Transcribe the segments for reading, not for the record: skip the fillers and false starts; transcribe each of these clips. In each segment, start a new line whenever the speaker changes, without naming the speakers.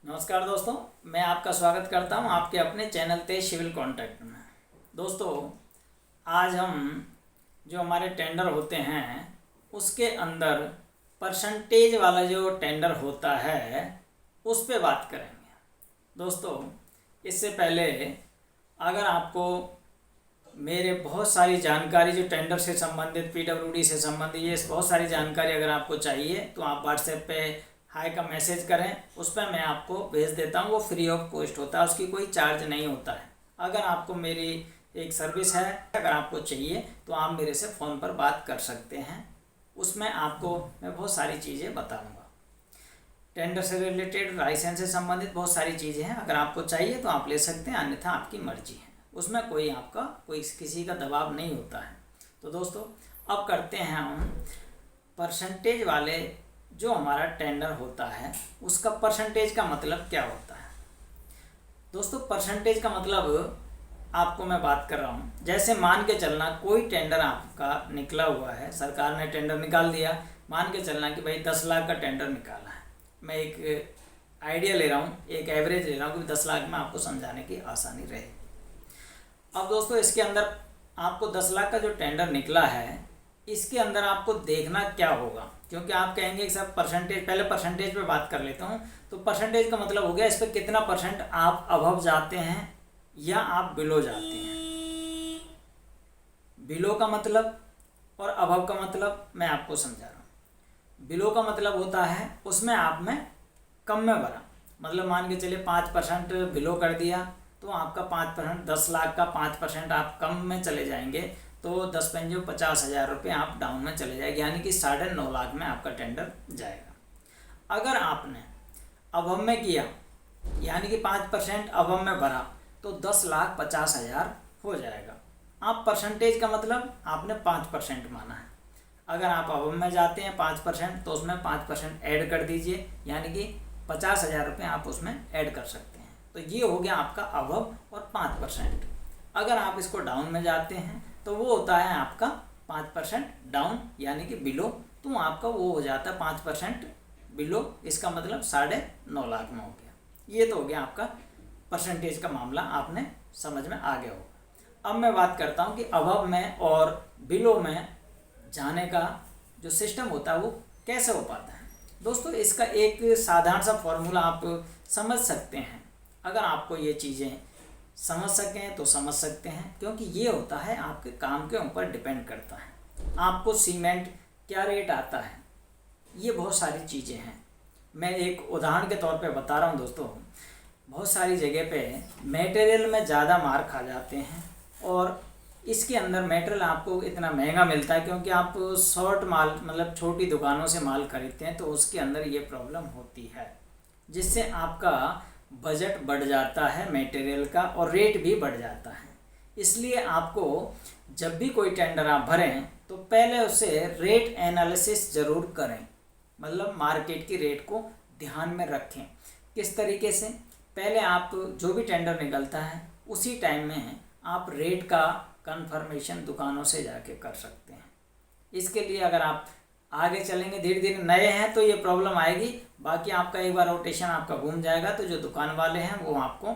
नमस्कार दोस्तों, मैं आपका स्वागत करता हूं आपके अपने चैनल तेज सिविल कॉन्ट्रैक्ट में। दोस्तों, आज हम जो हमारे टेंडर होते हैं उसके अंदर परसेंटेज वाला जो टेंडर होता है उस पे बात करेंगे। दोस्तों, इससे पहले अगर आपको मेरे बहुत सारी जानकारी जो टेंडर से संबंधित, पीडब्ल्यूडी से संबंधित, ये बहुत सारी जानकारी अगर आपको चाहिए तो आप व्हाट्सएप पे हाई का मैसेज करें, उस पर मैं आपको भेज देता हूँ। वो फ्री ऑफ कॉस्ट होता है, उसकी कोई चार्ज नहीं होता है। अगर आपको मेरी एक सर्विस है, अगर आपको चाहिए तो आप मेरे से फ़ोन पर बात कर सकते हैं। उसमें आपको मैं बहुत सारी चीज़ें बताऊँगा। टेंडर से रिलेटेड, लाइसेंस से संबंधित बहुत सारी चीज़ें हैं। अगर आपको चाहिए तो आप ले सकते हैं, अन्यथा आपकी मर्जी है। उसमें कोई किसी का दबाव नहीं होता है। तो दोस्तों, अब करते हैं हम परसेंटेज वाले जो हमारा टेंडर होता है उसका परसेंटेज का मतलब क्या होता है। दोस्तों, परसेंटेज का मतलब आपको मैं बात कर रहा हूँ, जैसे मान के चलना कोई टेंडर आपका निकला हुआ है, सरकार ने टेंडर निकाल दिया। मान के चलना कि भाई 10 लाख का टेंडर निकाला है। मैं एक आइडिया ले रहा हूँ, एक एवरेज ले रहा हूँ कि 10 लाख में आपको समझाने की आसानी रहे। अब दोस्तों, इसके अंदर आपको 10 लाख का जो टेंडर निकला है, इसके अंदर आपको देखना क्या होगा, क्योंकि आप कहेंगे कि सर परसेंटेज, पहले परसेंटेज पे बात कर लेता हूँ। तो परसेंटेज का मतलब हो गया इस पर कितना परसेंट आप अबव जाते हैं या आप बिलो जाते हैं। बिलो का मतलब और अबव का मतलब मैं आपको समझा रहा हूँ। बिलो का मतलब होता है उसमें आप में कम में भरा, मतलब मान के चलिए 5% बिलो कर दिया तो आपका 5%, 10 लाख का 5% आप कम में चले जाएंगे, तो 10 पंजे 50,000 रुपये आप डाउन में चले जाएंगे, यानी कि 9.5 लाख में आपका टेंडर जाएगा। अगर आपने अबव में किया, यानी कि 5% अबव में भरा, तो 10,50,000 हो जाएगा। आप परसेंटेज का मतलब आपने 5% माना है। अगर आप अबव में जाते हैं 5%, तो उसमें 5% ऐड कर दीजिए, यानी कि 50,000 रुपये आप उसमें ऐड कर सकते हैं। तो ये हो गया आपका अबव और 5%। अगर आप इसको डाउन में जाते हैं तो वो होता है आपका 5% डाउन, यानी कि बिलो। तो आपका वो हो जाता है 5% बिलो, इसका मतलब 9.5 लाख में हो गया। ये तो हो गया आपका परसेंटेज का मामला, आपने समझ में आ गया होगा। अब मैं बात करता हूँ कि अबव में और बिलो में जाने का जो सिस्टम होता है वो कैसे हो पाता है। दोस्तों, इसका एक साधारण सा फॉर्मूला आप समझ सकते हैं। अगर आपको ये चीज़ें समझ सकें तो समझ सकते हैं, क्योंकि ये होता है आपके काम के ऊपर डिपेंड करता है। आपको सीमेंट क्या रेट आता है, ये बहुत सारी चीज़ें हैं। मैं एक उदाहरण के तौर पे बता रहा हूँ दोस्तों। बहुत सारी जगह पे मटेरियल में ज़्यादा मार खा जाते हैं, और इसके अंदर मटेरियल आपको इतना महंगा मिलता है क्योंकि आप शॉर्ट माल, मतलब छोटी दुकानों से माल खरीदते हैं, तो उसके अंदर ये प्रॉब्लम होती है, जिससे आपका बजट बढ़ जाता है मटेरियल का, और रेट भी बढ़ जाता है। इसलिए आपको जब भी कोई टेंडर आप भरें तो पहले उससे रेट एनालिसिस ज़रूर करें, मतलब मार्केट की रेट को ध्यान में रखें। किस तरीके से? पहले आप जो भी टेंडर निकलता है उसी टाइम में आप रेट का कंफर्मेशन दुकानों से जाके कर सकते हैं। इसके लिए अगर आप आगे चलेंगे, धीरे धीरे नए हैं तो ये प्रॉब्लम आएगी, बाकी आपका एक बार रोटेशन आपका घूम जाएगा तो जो दुकान वाले हैं वो आपको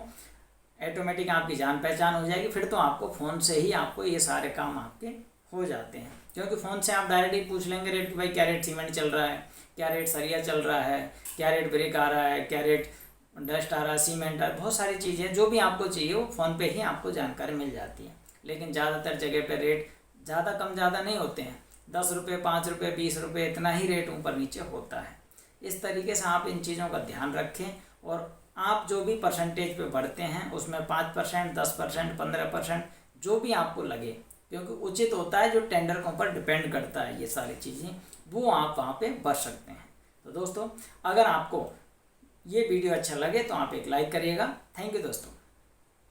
ऑटोमेटिक, आपकी जान पहचान हो जाएगी। फिर तो आपको फ़ोन से ही आपको ये सारे काम आपके हो जाते हैं, क्योंकि फ़ोन से आप डायरेक्ट ही पूछ लेंगे रेट, भाई क्या रेट सीमेंट चल रहा है, क्या रेट सरिया चल रहा है, क्या रेट ब्रिक आ रहा है, क्या रेट डस्ट आ रहा है, सीमेंट आ रहा है। बहुत सारी चीज़ें जो भी आपको चाहिए वो फ़ोन पे ही आपको जानकारी मिल जाती है। लेकिन ज़्यादातर जगह पे रेट ज़्यादा कम ज़्यादा नहीं होते हैं, 10 रुपये, 5 रुपये, 20 रुपये, इतना ही रेट ऊपर नीचे होता है। इस तरीके से आप इन चीज़ों का ध्यान रखें, और आप जो भी परसेंटेज पे बढ़ते हैं उसमें 5%, 10%, 15%, जो भी आपको लगे, क्योंकि उचित होता है, जो टेंडर के ऊपर डिपेंड करता है ये सारी चीज़ें, वो आप वहाँ पे बढ़ सकते हैं। तो दोस्तों, अगर आपको ये वीडियो अच्छा लगे तो आप एक लाइक करिएगा। थैंक यू दोस्तों।